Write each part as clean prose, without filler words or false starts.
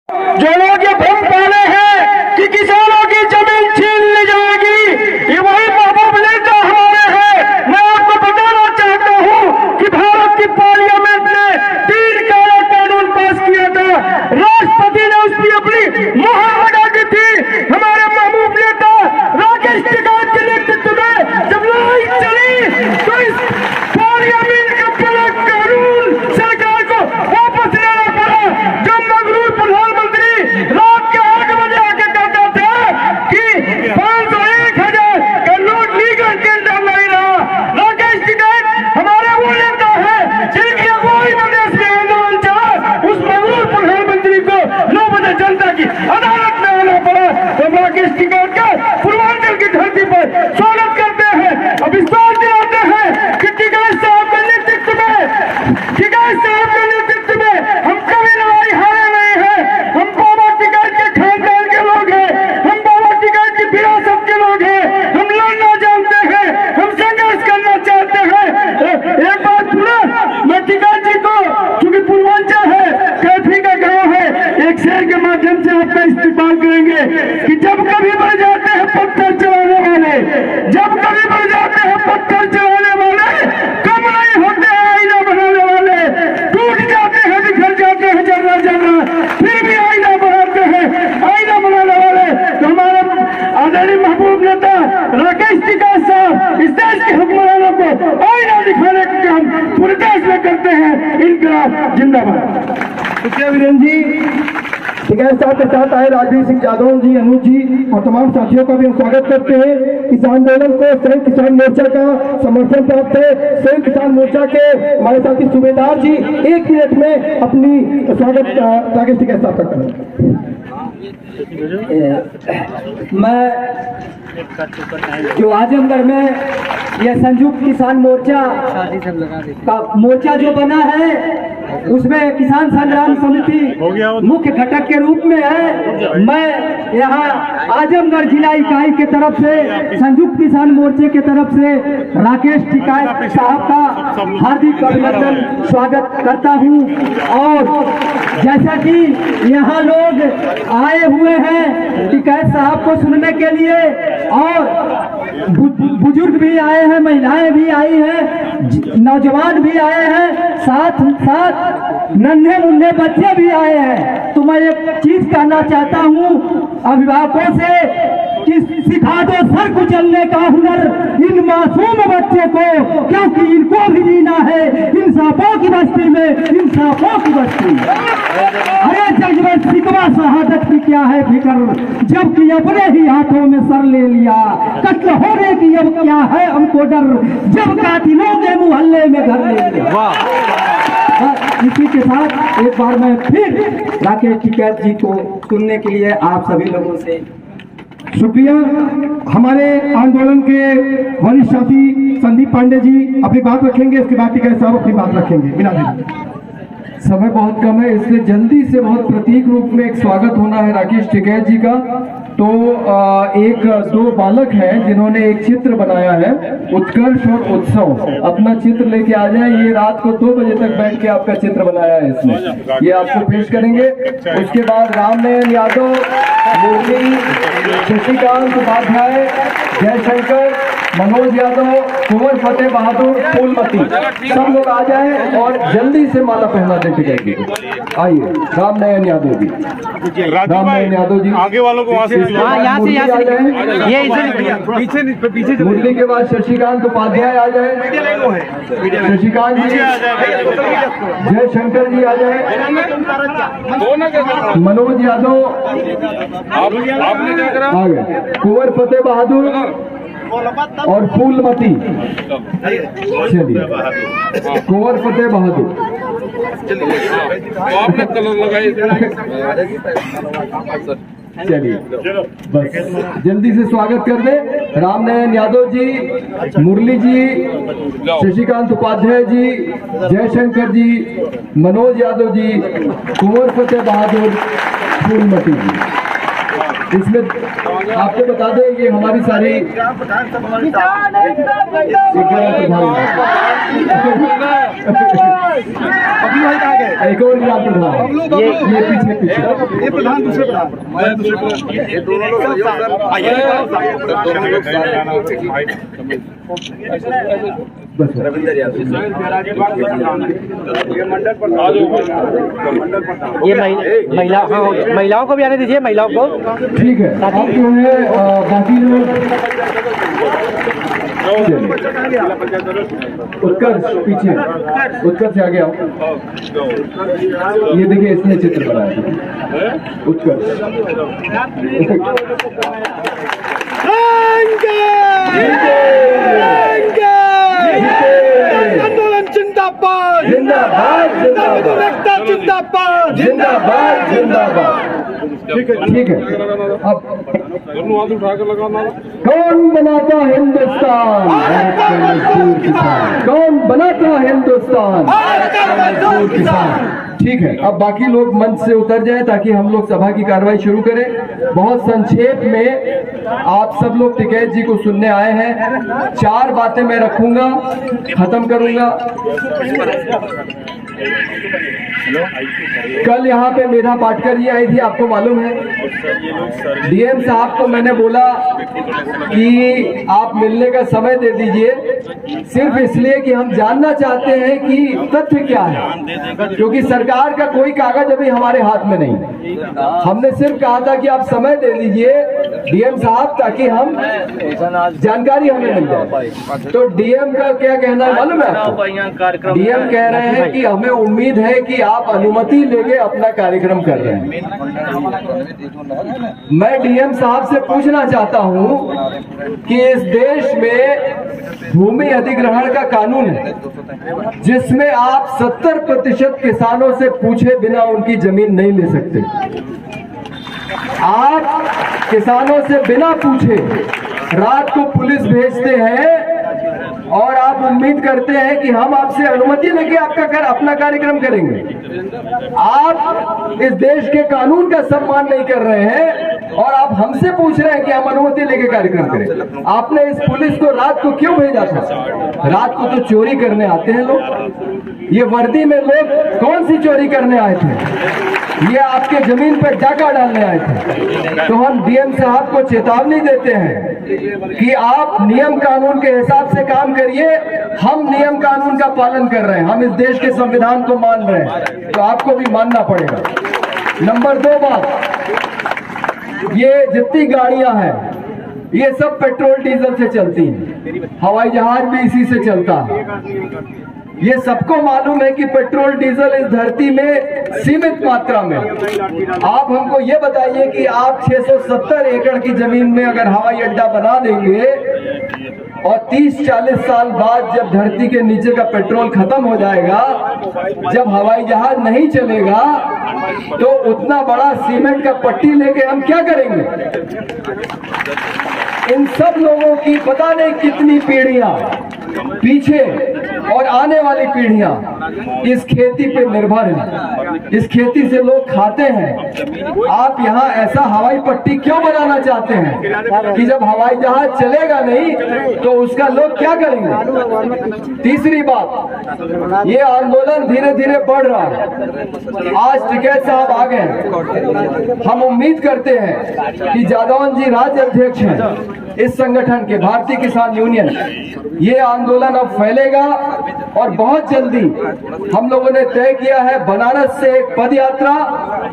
जो लोग ये भ्रम पाले हैं कि किसानों की जमीन छीन ली जाएगी, ये वही महबूब नेता हमारे हैं। मैं आपको बताना चाहता हूं कि भारत की पार्लियामेंट ने 3 काला कानून पास किया था, राष्ट्रपति ने उस पर अपनी मुहर लगा दी थी। हमारे महबूब नेता राकेश टिकैत के नेतृत्व में जब लड़ाई चली तो इस पार्लियामेंट का पहला कानून सरकार को वापस लेना पड़ा। जो मगरूर प्रधानमंत्री रात के 8 बजे आके कहता था कि 500-1000 का नोट लीगल टेंडर नहीं रहा। राकेश टिकैत हमारे वो नेता है जिनकी अगुवाई में देश में आंदोलन चला। उस मगरूर प्रधानमंत्री को 9 बजे जनता की अदालत में आना पड़ा। तो राकेश टिकैत का पूर्वांचल की धरती पर स्वागत करते हैं। अब विश्वास दिलाते हैं कि टिकैत साहब के नेतृत्व में हम कभी लड़ाई हारे नहीं है। हम बाबा टिकैत के खानदान के लोग हैं, हम बाबा टिकैत की विरासत के लोग हैं। हम लड़ना जानते हैं, हम संघर्ष करना चाहते हैं। एक बात पूरा मैं टिकैत जी को, क्योंकि पूर्वांचल है, कैफी का गांव है, एक शेर के माध्यम से आपका इस्तेमाल करेंगे कि जब कभी बढ़ जाते हैं पत्थर चलाने वाले, जब कभी बढ़ जाते हैं पत्थर चलाने वाले, कम नहीं होते हैं आईना बनाने वाले। टूट जाते हैं, बिखर जाते हैं जर्रा जर्रा, फिर भी आईना बनाते हैं आईना बनाने वाले। तो हमारे आदरणीय महबूब नेता राकेश टिकैत साहब इस देश के हुक्मरानों को आईना दिखाने का काम पूरे देश में करते हैं। इनकलाब जिंदाबाद। शुक्रिया वीरेंद्र जी। टिकैत साहब के साथ आए राजवीर सिंह यादव जी, अनुज जी और तमाम साथियों का भी हम स्वागत करते हैं। इस आंदोलन को संयुक्त किसान मोर्चा का समर्थन प्राप्त है। संयुक्त किसान मोर्चा के हमारे साथी सूबेदार जी 1 मिनट में अपनी स्वागत राकेश टिकैत साहब का करें। मैं जो आजमगढ़ में यह संयुक्त किसान मोर्चा का मोर्चा जो बना है उसमें किसान संग्राम समिति मुख्य घटक के रूप में है। मैं यहाँ आजमगढ़ जिला इकाई के तरफ से संयुक्त किसान मोर्चे के तरफ से राकेश टिकैत साहब का हार्दिक अभिनंदन स्वागत करता हूँ। और जैसा कि यहाँ लोग आए हुए हैं टिकैत साहब को सुनने के लिए, और बुजुर्ग भी आए हैं, महिलाएं भी आई हैं, नौजवान भी आए हैं, साथ साथ नन्हे मुन्ने बच्चे भी आए हैं। तो मैं एक चीज कहना चाहता हूँ अभिभावकों से कि सिखा दो सर कुचलने का हुनर इन मासूम बच्चे को, क्योंकि इनको भी जीना है इंसाफों की बस्ती में, इंसाफों की बस्ती। अरे जज्बा सिकवा शहादत की क्या है फिक्र, जबकि अपने ही हाथों में सर ले लिया। कत्ल होने की अब क्या है हमको डर, जब कातिलों के मुहल्ले में घर ले लिया। इसी के साथ एक बार मैं फिर राकेश टिकैत जी को सुनने के लिए आप सभी लोगों से शुक्रिया। हमारे आंदोलन के वरिष्ठ साथी संदीप पांडे जी अपनी बात रखेंगे, इसके बाद टिकैत साहब अपनी बात रखेंगे। बिना देरी समय बहुत कम है, इसलिए जल्दी से बहुत प्रतीक रूप में एक स्वागत होना है राकेश टिकैत जी का। तो 1-2 बालक हैं जिन्होंने एक चित्र बनाया है, उत्कर्ष और उत्सव। अपना चित्र लेके आ जाए, ये रात को 2 बजे तक बैठ के आपका चित्र बनाया है इसमें, ये आपको पेश करेंगे। उसके बाद रामनयन यादव, मुरली, शशिकांत उपाध्याय, जयशंकर, मनोज यादव, कुंवर फतेह बहादुर, फूलमती, सब लोग आ जाए और जल्दी से माला पहना दे टिकैत जी को। आइए रामनयन यादव जी, रामनयन यादव जी आगे वालों को वहाँ से पीछे। मुरली के बाद शशिकांत उपाध्याय आ जाए, शशिकांत जी, जयशंकर जी आ जाए, मनोज यादव आ गए, कुंवर फतेह बहादुर और फूलमती। चलिए कुंवर फतेह बहादुर, चलिए बस जल्दी से स्वागत कर दे। रामनयन यादव जी, मुरली जी, शशिकांत उपाध्याय जी, जयशंकर जी, मनोज यादव जी, कुंवर फतेह बहादुर, फूलमती जी। इसमें आपको बता दें कि हमारी सारी एक और ग्राम प्रधान ये पीछे पीछे ये प्रधान दूसरे प्रधान मैं दूसरे प्रधान ये दोनों लोग रविंदर यादव ये महिलाओं को भी आने दीजिए, महिलाओं को। ठीक है, अब जो है बाकी लोग उत्कर्ष पीछे, उत्कर्ष आगे आओ। ये देखिए इसने चित्र बनाया उत्कर्ष। आंदोलन जिंदाबाद जिंदाबाद जिंदाबाद जिंदाबाद जिंदाबाद जिंदाबाद। ठीक है, अब कौन बनाता हिंदुस्तान? कौन बनाता हिंदुस्तान? मजदूर किसान। ठीक है, अब बाकी लोग मंच से उतर जाएं ताकि हम लोग सभा की कार्रवाई शुरू करें। बहुत संक्षेप में आप सब लोग टिकैत जी को सुनने आए हैं। 4 बातें मैं रखूंगा, खत्म करूंगा। कल यहाँ पे मेधा पाटकर जी आई थी, आपको मालूम है। डीएम साहब को मैंने बोला कि आप मिलने का समय दे दीजिए, सिर्फ इसलिए कि हम जानना चाहते हैं कि तथ्य क्या है, क्योंकि सरकार का कोई कागज अभी हमारे हाथ में नहीं। हमने सिर्फ कहा था कि आप समय दे दीजिए डीएम साहब, ताकि हम जानकारी हमें मिल जाए। तो डीएम का क्या कहना है मालूम है आपको? डीएम कह रहे हैं कि हमें उम्मीद है कि आप अनुमति लेके अपना कार्यक्रम कर रहे हैं। मैं डीएम साहब से पूछना चाहता हूं कि इस देश में भूमि अधिग्रहण का कानून है, जिसमें आप 70% किसानों से पूछे बिना उनकी जमीन नहीं ले सकते। आप किसानों से बिना पूछे रात को पुलिस भेजते हैं और आप उम्मीद करते हैं कि हम आपसे अनुमति लेके अपना कार्यक्रम करेंगे। आप इस देश के कानून का सम्मान नहीं कर रहे हैं और आप हमसे पूछ रहे हैं कि हम अनुमति लेके कार्यक्रम करें। आपने इस पुलिस को रात को क्यों भेजा था? रात को तो चोरी करने आते हैं लोग। ये वर्दी में लोग कौन सी चोरी करने आए थे? ये आपके जमीन पर डाका डालने आए थे। तो हम डीएम साहब को चेतावनी देते हैं कि आप नियम कानून के हिसाब से काम करिए। हम नियम कानून का पालन कर रहे हैं, हम इस देश के संविधान को मान रहे हैं, तो आपको भी मानना पड़ेगा। नंबर 2 बात, ये जितनी गाड़ियां हैं ये सब पेट्रोल डीजल से चलती हैं, हवाई जहाज भी इसी से चलता है। ये सबको मालूम है कि पेट्रोल डीजल इस धरती में सीमित मात्रा में। आप हमको ये बताइए कि आप 670 एकड़ की जमीन में अगर हवाई अड्डा बना देंगे और 30-40 साल बाद जब धरती के नीचे का पेट्रोल खत्म हो जाएगा, जब हवाई जहाज नहीं चलेगा, तो उतना बड़ा सीमेंट का पट्टी लेके हम क्या करेंगे? इन सब लोगों की पता नहीं कितनी पीढ़ियां पीछे और आने वाली पीढ़ियां इस खेती पे निर्भर हैं, इस खेती से लोग खाते हैं। आप यहाँ ऐसा हवाई पट्टी क्यों बनाना चाहते हैं कि जब हवाई जहाज चलेगा नहीं तो उसका लोग क्या करेंगे? तीसरी बात, ये आंदोलन धीरे धीरे बढ़ रहा है। आज टिकैत साहब आ गए। हम उम्मीद करते हैं कि जादौन जी राज्य अध्यक्ष हैं इस संगठन के, भारतीय किसान यूनियन। ये आंदोलन अब फैलेगा और बहुत जल्दी हम लोगों ने तय किया है बनारस से एक पद यात्रा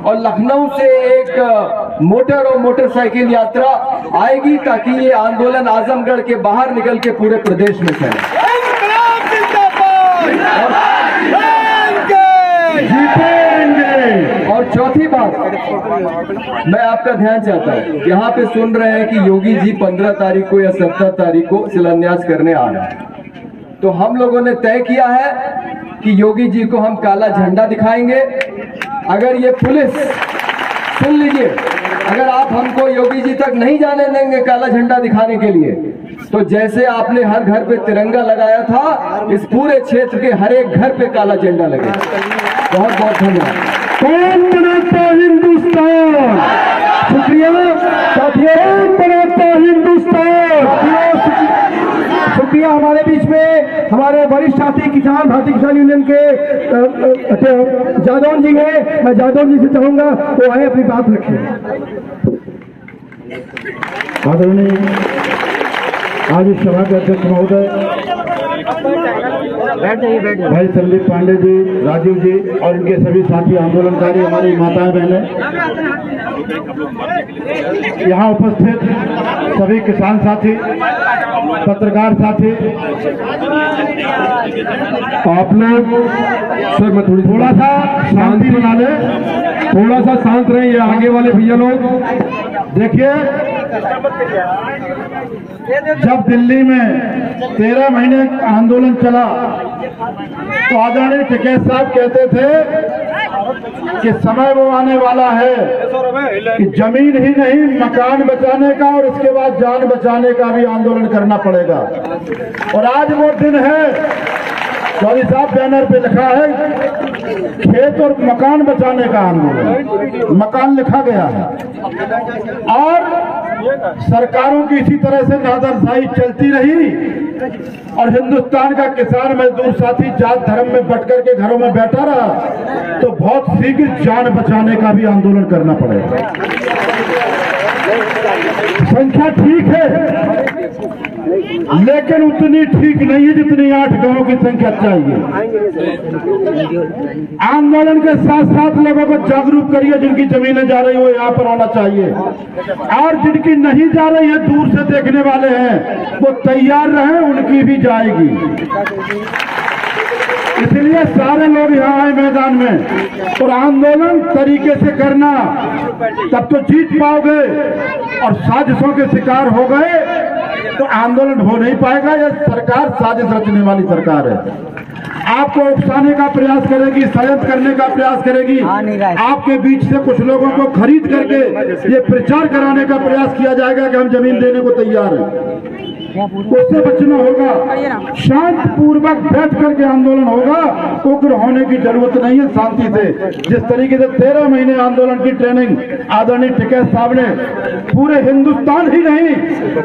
और लखनऊ से एक मोटर और मोटरसाइकिल यात्रा आएगी, ताकि ये आंदोलन आजमगढ़ के बाहर निकल के पूरे प्रदेश में फैले। और चौथी बात, मैं आपका ध्यान चाहता हूँ, यहाँ पे सुन रहे हैं कि योगी जी 15 तारीख को या 17 तारीख को शिलान्यास करने आ रहे हैं। तो हम लोगों ने तय किया है कि योगी जी को हम काला झंडा दिखाएंगे। अगर ये पुलिस, सुन लीजिए, अगर आप हमको योगी जी तक नहीं जाने देंगे काला झंडा दिखाने के लिए, तो जैसे आपने हर घर पे तिरंगा लगाया था, इस पूरे क्षेत्र के हर एक घर पे काला झंडा लगे। बहुत बहुत धन्यवाद। कौन बनाता हिंदुस्तान? शुक्रिया। हमारे वरिष्ठ साथी किसान भारतीय किसान यूनियन के जादौन जी हैं। मैं जादौन जी से चाहूंगा वो आए अपनी बात रखें। आदरणीय आज इस सभा के अध्यक्ष महोदय भाई संदीप पांडे जी, राजीव जी और इनके सभी साथी आंदोलनकारी, हमारी माताएं बहनें, यहाँ उपस्थित सभी किसान साथी, पत्रकार साथी, आप लोग सर मैं थोड़ा सा शांति बना ले, थोड़ा सा शांत रहिए। आगे वाले भैया लोग देखिए, जब दिल्ली में 13 महीने आंदोलन चला तो आदरणीय टिकैत साहब कहते थे कि समय वो आने वाला है कि जमीन ही नहीं मकान बचाने का और इसके बाद जान बचाने का भी आंदोलन करना पड़ेगा। और आज वो दिन है, चौधरी साहब बैनर पे लिखा है खेत और मकान बचाने का आंदोलन, मकान लिखा गया है। और सरकारों की इसी तरह से नादरशाही चलती रही और हिंदुस्तान का किसान मजदूर साथी जात धर्म में बट करके घरों में बैठा रहा, तो बहुत शीघ्र जान बचाने का भी आंदोलन करना पड़ेगा। संख्या ठीक है लेकिन उतनी ठीक नहीं है जितनी 8 गांवों की संख्या चाहिए। आंदोलन के साथ साथ लोगों को जागरूक करिए, जिनकी जमीनें जा रही हो यहाँ पर आना चाहिए, और जिनकी नहीं जा रही है दूर से देखने वाले हैं वो तैयार रहे, उनकी भी जाएगी। इसलिए सारे लोग यहाँ आए मैदान में और आंदोलन तरीके से करना, तब तो जीत पाओगे। और साजिशों के शिकार हो गए तो आंदोलन हो नहीं पाएगा। यह सरकार साजिश रचने वाली सरकार है, आपको उकसाने का प्रयास करेगी, षड्यंत्र करने का प्रयास करेगी। आपके बीच से कुछ लोगों को खरीद करके ये प्रचार कराने का प्रयास किया जाएगा कि हम जमीन देने को तैयार हैं। उससे बचना होगा, शांत पूर्वक बैठ करके आंदोलन होगा, उग्र होने की जरूरत नहीं है, शांति से। जिस तरीके से 13 महीने आंदोलन की ट्रेनिंग आदरणीय टिकैत साहब ने पूरे हिंदुस्तान ही नहीं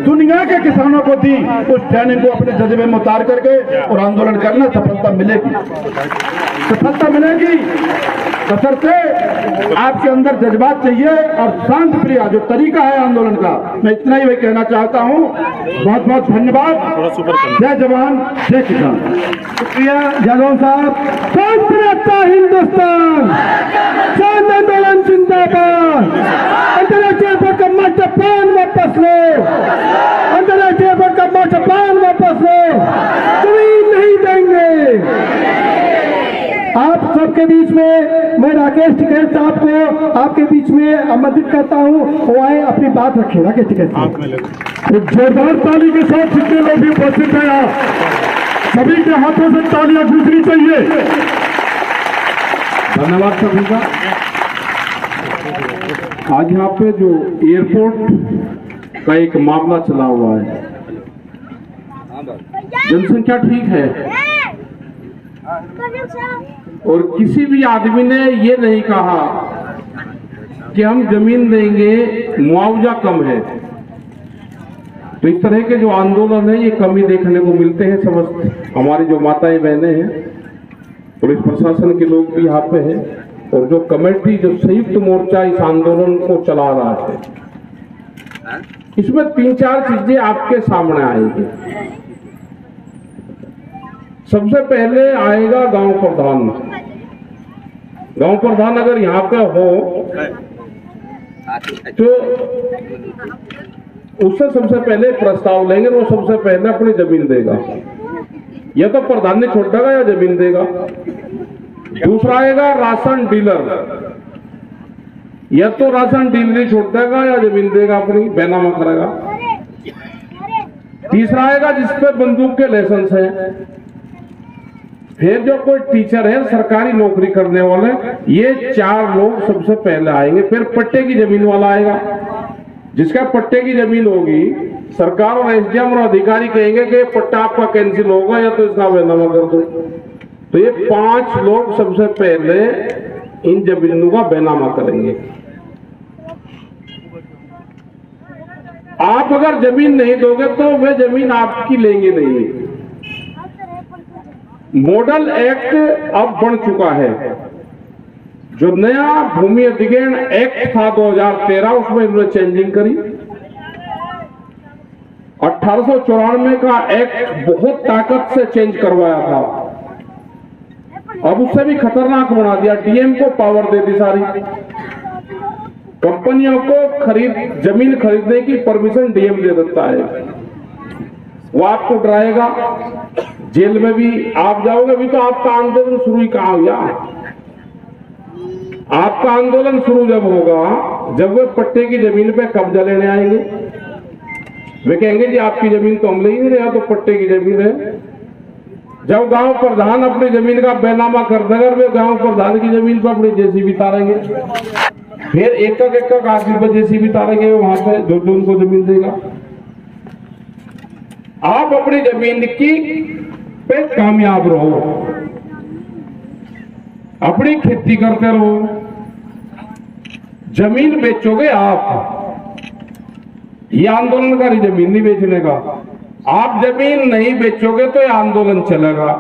दुनिया के किसानों को दी, उस ट्रेनिंग को अपने जज्बे में उतार करके और आंदोलन करना, सफलता मिलेगी, सफलता मिलेगी। बशर्ते आपके अंदर जज्बात चाहिए और शांत प्रिय जो तरीका है आंदोलन का। मैं इतना ही कहना चाहता हूँ। बहुत बहुत धन्यवाद। जय जवान जय किसान। शुक्रिया जादौन साहब। शांत रहता हिंदुस्तान, शांत आंदोलन जिंदाबाद। अंतर्राष्ट्रीय एयरपोर्ट का मास्टर प्लान वापस लो, अंतर्राष्ट्रीय एयरपोर्ट का मास्टर प्लान वापस लो, जमीन नहीं देंगे। आप सबके बीच में मैं राकेश टिकैत साहब को आपके बीच में आमंत्रित करता हूं, वो आए अपनी बात रखें। राकेश टिकैत साहब, एक जोरदार ताली के साथ जितने लोग भी उपस्थित हैं यहाँ, सभी के हाथों से तालियां गूंजनी चाहिए। धन्यवाद सभी का। आज यहाँ पे जो एयरपोर्ट का एक मामला चला हुआ है, जनसंख्या ठीक है और किसी भी आदमी ने ये नहीं कहा कि हम जमीन देंगे, मुआवजा कम है। तो इस तरह के जो आंदोलन है ये कमी देखने को मिलते हैं। समझ हमारी जो माताएं बहनें हैं, पुलिस प्रशासन के लोग भी यहाँ पे हैं और जो कमेटी, जो संयुक्त मोर्चा इस आंदोलन को चला रहा है, इसमें 3-4 चीजें आपके सामने आएगी। सबसे पहले आएगा गांव प्रधान। गांव प्रधान अगर यहाँ का हो तो उससे सबसे पहले प्रस्ताव लेंगे, वो सबसे पहले अपनी जमीन देगा, या तो प्रधान ने छोड़ देगा या जमीन देगा। दूसरा आएगा राशन डीलर, या तो राशन डीलर छोड़ देगा या जमीन देगा, अपनी बैनामा करेगा। तीसरा आएगा जिसपे बंदूक के लाइसेंस है। फिर जो कोई टीचर है, सरकारी नौकरी करने वाले, ये 4 लोग सबसे पहले आएंगे। फिर पट्टे की जमीन वाला आएगा, जिसका पट्टे की जमीन होगी, सरकार और एसडीएम और अधिकारी कहेंगे कि पट्टा आपका कैंसिल होगा या तो इसका बैनामा कर दो। तो ये 5 लोग सबसे पहले इन जमीनों का बैनामा करेंगे। आप अगर जमीन नहीं दोगे तो वे जमीन आपकी लेंगे नहीं। मॉडल एक्ट अब बन चुका है। जो नया भूमि अधिग्रहण एक्ट था 2013, उसमें इन्होंने चेंजिंग करी। 1894 का एक्ट बहुत ताकत से चेंज करवाया था, अब उससे भी खतरनाक बना दिया। डीएम को पावर दे दी सारी, कंपनियों को जमीन खरीदने की परमिशन डीएम दे देता है। वो आपको डराएगा, जेल में भी आप जाओगे। अभी तो आपका आंदोलन शुरू ही कहाँ हुआ? आपका आंदोलन शुरू जब होगा, जब वे पट्टे की जमीन पे कब्जा लेने आएंगे। वे कहेंगे जी आपकी जमीन तो हम ले ही नहीं रहे, तो पट्टे की जमीन है। जब गांव प्रधान अपनी जमीन का बैनामा कर देगा, वे गांव प्रधान की जमीन पर अपनी जेसीबी तारेंगे, फिर एक आदमी पर जेसीबी तारेंगे वहां पे जो उनको जमीन देगा। आप अपनी जमीन की पे कामयाब रहो, अपनी खेती करते रहो। जमीन बेचोगे आप, ये आंदोलनकारी जमीन नहीं बेचने का। आप जमीन नहीं बेचोगे तो ये आंदोलन चलेगा।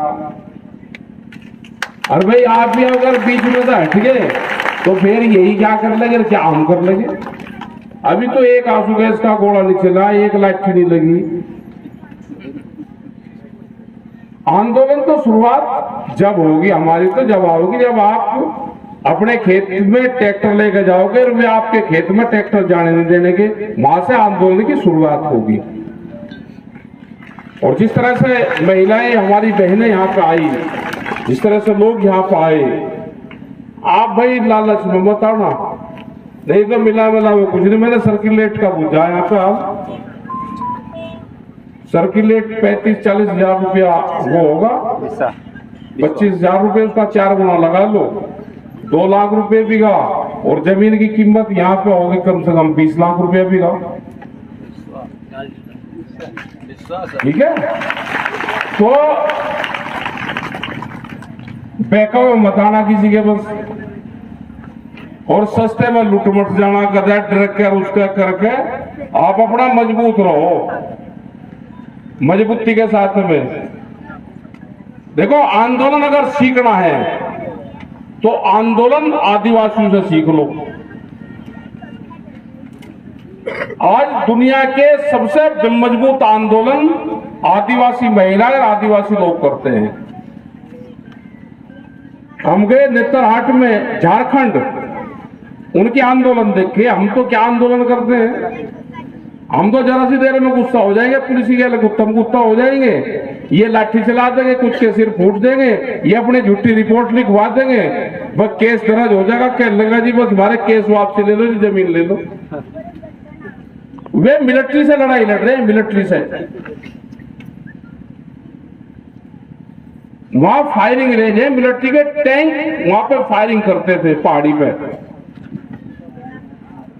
और भाई आप भी अगर बीच में से हट गए तो फिर यही क्या कर लेंगे, क्या हम कर लेंगे। अभी तो एक आंसू गैस का गोला नहीं चला, एक लाठी नहीं लगी। आंदोलन तो शुरुआत जब होगी हमारी, तो जब आओगी जब आप अपने खेत में ट्रैक्टर लेकर जाओगे और वे आपके खेत में ट्रैक्टर जाने नहीं देने के, वहां से आंदोलन की शुरुआत होगी। और जिस तरह से महिलाएं हमारी बहनें यहाँ पे आई, जिस तरह से लोग यहाँ पे आए, आप भाई लालच में मत आना, नहीं तो मिला वो कुछ नहीं। मैंने सर्किलेट का पूछा यहाँ पे, आप सर्किलेट 35-40 हजार रुपया वो होगा, 25 हजार रुपये उसका 4 गुना लगा लो, 2 लाख रुपए बीघा। और जमीन की कीमत यहाँ पे होगी कम से कम 20 लाख रुपया बीघा। ठीक है, तो बेकाव मत आना किसी के बस, और सस्ते में लुट मट जाना, गधा डर कर उसका करके आप अपना मजबूत रहो, मजबूती के साथ में। देखो, आंदोलन अगर सीखना है तो आंदोलन आदिवासियों से सीख लो। आज दुनिया के सबसे मजबूत आंदोलन आदिवासी महिलाएं और आदिवासी लोग करते हैं। हम गए नेतरहाट में, झारखंड, उनके आंदोलन देखे। हम तो क्या आंदोलन करते हैं, हम तो जरा सी देर में गुस्सा हो जाएंगे, पुलिस के गुस्सा हो जाएंगे, ये लाठी चला देंगे, कुछ के सिर फूट देंगे, ये अपनी झूठी रिपोर्ट लिखवा देंगे, बस केस दर्ज हो जाएगा। कहने लगा जी बस हमारे केस वापसी ले लो, जमीन ले लो। वे मिलिट्री से लड़ाई लड़ रहे हैं, मिलिट्री से। वहां फायरिंग रेंज है, मिलिट्री के टैंक वहां पे फायरिंग करते थे पहाड़ी पे,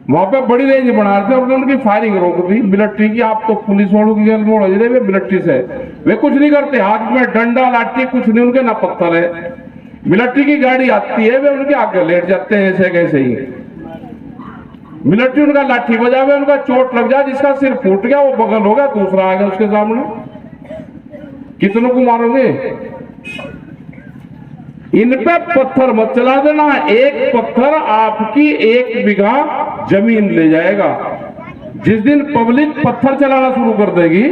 वहां पे बड़ी रेंज बना रहे थे और उनकी फायरिंग रोक दी मिलिट्री की। आप तो पुलिस वालों की गल मोड़ रहे, वे मिलिट्री से, वे कुछ नहीं करते, हाथ में डंडा लाठी कुछ नहीं उनके, ना पत्थर है। मिलिट्री की गाड़ी आती है, वे उनके आगे लेट जाते हैं ऐसे कैसे ही। मिलिट्री उनका लाठी बजावे, उनका चोट लग जाए, जिसका सिर फूट गया वो बगल हो गया, दूसरा आ गया उसके सामने, कितनों को मारोगे। इन पे पत्थर मत चला देना, एक पत्थर आपकी 1 बीघा जमीन ले जाएगा। जिस दिन पब्लिक पत्थर चलाना शुरू कर देगी,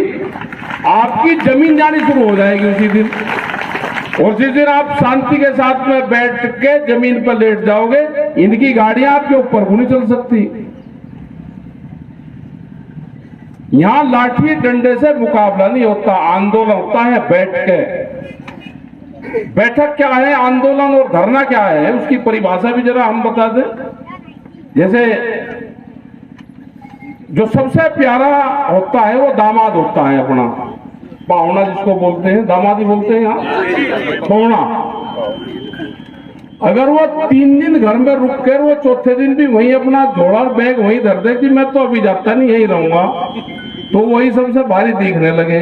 आपकी जमीन जानी शुरू हो जाएगी उसी दिन। और जिस दिन आप शांति के साथ में बैठ के जमीन पर लेट जाओगे, इनकी गाड़ियां आपके ऊपर नहीं चल सकती। यहां लाठी डंडे से मुकाबला नहीं होता, आंदोलन होता है बैठ के। बैठक क्या है, आंदोलन और धरना क्या है, उसकी परिभाषा भी जरा हम बता दें। जैसे जो सबसे प्यारा होता है वो दामाद होता है, अपना पाहुना जिसको बोलते हैं, दामादी बोलते हैं यहाँ, पाहुना। अगर वो 3 दिन घर में रुक कर वो चौथे दिन भी वही अपना झोला बैग वही धर दे कि मैं तो अभी जाता नहीं, यही रहूंगा, तो वही सबसे भारी दिखने लगे।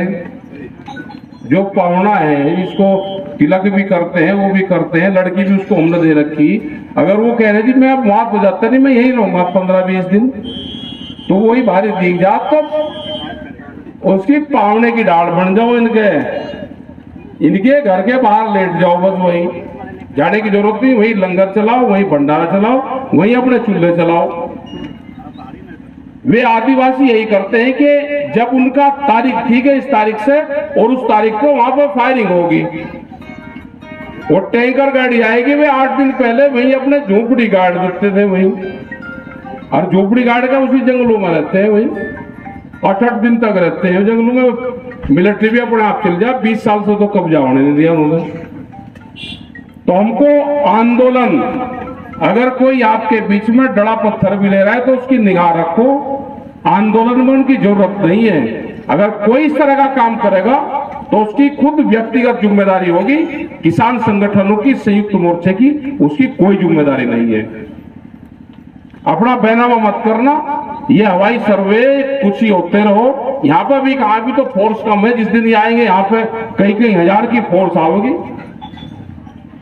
जो पाहुना है, जिसको तिलक भी करते हैं, वो भी करते हैं, लड़की भी उसको हमने दे रखी, अगर वो कह रहे जी मैं अब वहां तो जाता नहीं, मैं यही रहूंगा 15-20 दिन, तो वही भारी दिख जा, तो उसकी पावने की डाल बन जाओ इनके। इनके घर के बाहर लेट जाओ, बस वही जाने की जरूरत नहीं, वही लंगर चलाओ, वही भंडारा चलाओ, वही अपने चूल्हे चलाओ। वे आदिवासी यही करते हैं कि जब उनका तारीख ठीक है इस तारीख से और उस तारीख को वहां पर फायरिंग होगी, वो टैंकर गाड़ी आएगी, वे 8 दिन पहले वही अपने झोपड़ी गाड़ देते थे वही, और झोपड़ी गाड़ के उसी जंगलों में रहते हैं, वही 8-8 दिन तक रहते हैं जंगलों में। मिलिट्री भी अपने आप चल जाए, 20 साल से तो कब्जा होने नहीं दिया उन्होंने। तो हमको आंदोलन, अगर कोई आपके बीच में डड़ा पत्थर भी ले रहा है तो उसकी निगाह रखो, आंदोलन में उनकी जरूरत नहीं है। अगर कोई इस तरह का काम करेगा तो उसकी खुद व्यक्तिगत जिम्मेदारी होगी, किसान संगठनों की, संयुक्त मोर्चे की उसकी कोई जिम्मेदारी नहीं है। अपना बहनावा मत करना, ये हवाई सर्वे कुछ ही होते रहो। यहाँ पर भी कहा भी तो फोर्स कम है, जिस दिन ये आएंगे यहाँ पे कई हजार की फोर्स आएगी।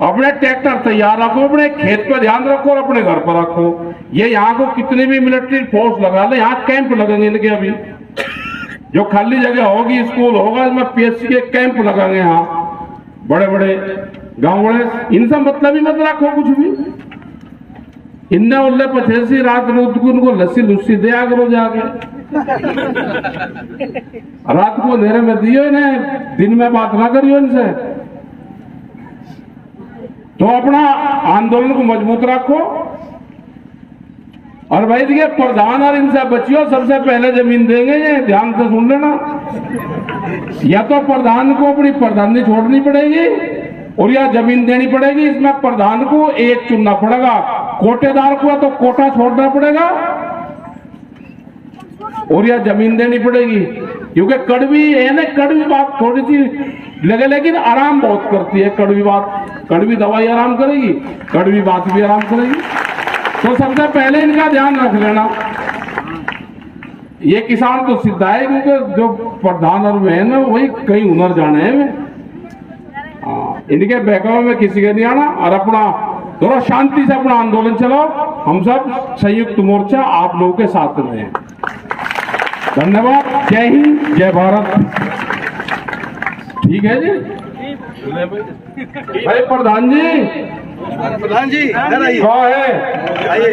अपने ट्रैक्टर तैयार रखो, अपने खेत पर ध्यान रखो और अपने घर पर रखो। ये यहाँ को कितनी भी मिलिट्री फोर्स लगा ले, यहाँ कैंप लगेंगे इनके, अभी जो खाली जगह होगी, स्कूल होगा, इसमें PSC के कैंप लगाएंगे यहाँ बड़े बड़े गांव बड़े। इनसे मतलब ही मत रखो कुछ भी। इन्ने उल्ले पछेसी रात रोज को उनको लस्सी लुस्सी दिया करो जाके, रात को अंधेरे में दियो इन्हें, दिन में बात ना करियो इनसे। तो अपना आंदोलन को मजबूत रखो। और भाई देखिए, प्रधान और इनसे बचियो, सबसे पहले जमीन देंगे, ये ध्यान से सुन लेना। या तो प्रधान को अपनी प्रधानी छोड़नी पड़ेगी और या जमीन देनी पड़ेगी। इसमें प्रधान को एक चुनना पड़ेगा, कोटेदार को तो कोटा छोड़ना पड़ेगा और या जमीन देनी पड़ेगी। क्योंकि कड़वी है ना, कड़वी बात थोड़ी सी लगे लेकिन आराम बहुत करती है। कड़वी बात, कड़वी दवाई आराम करेगी, कड़वी बात भी आराम करेगी। तो सबसे पहले इनका ध्यान रख लेना। ये किसान तो सीधा है, क्योंकि जो प्रधान और वे है ना, वही कई हुनर जाने हैं। इनके बहकावे में किसी के नहीं आना और अपना थोड़ा शांति से अपना आंदोलन चलाओ। हम सब संयुक्त मोर्चा आप लोगों के साथ में हैं। धन्यवाद। जय हिंद, जय भारत। ठीक है जी भाई। प्रधान जी इधर आइए। कहाँ है? आइए।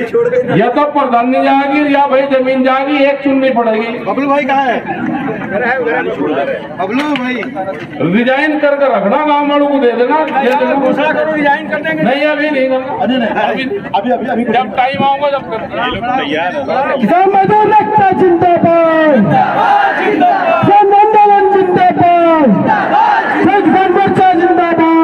या तो प्रधानी जाएगी या भाई जमीन जाएगी, एक चुननी पड़ेगी। बबलू भाई कहाँ है? बबलू भाई रिजाइन करके रखना, गाँव वालों को दे देना। घोषणा करो, रिजाइन कर देंगे। नहीं अभी नहीं करना, अभी जब टाइम आऊंगा जब कर। किसान मजदूर एकता जिंदाबाद, जन आंदोलन जिंदाबाद, किसान मोर्चा जिंदाबाद।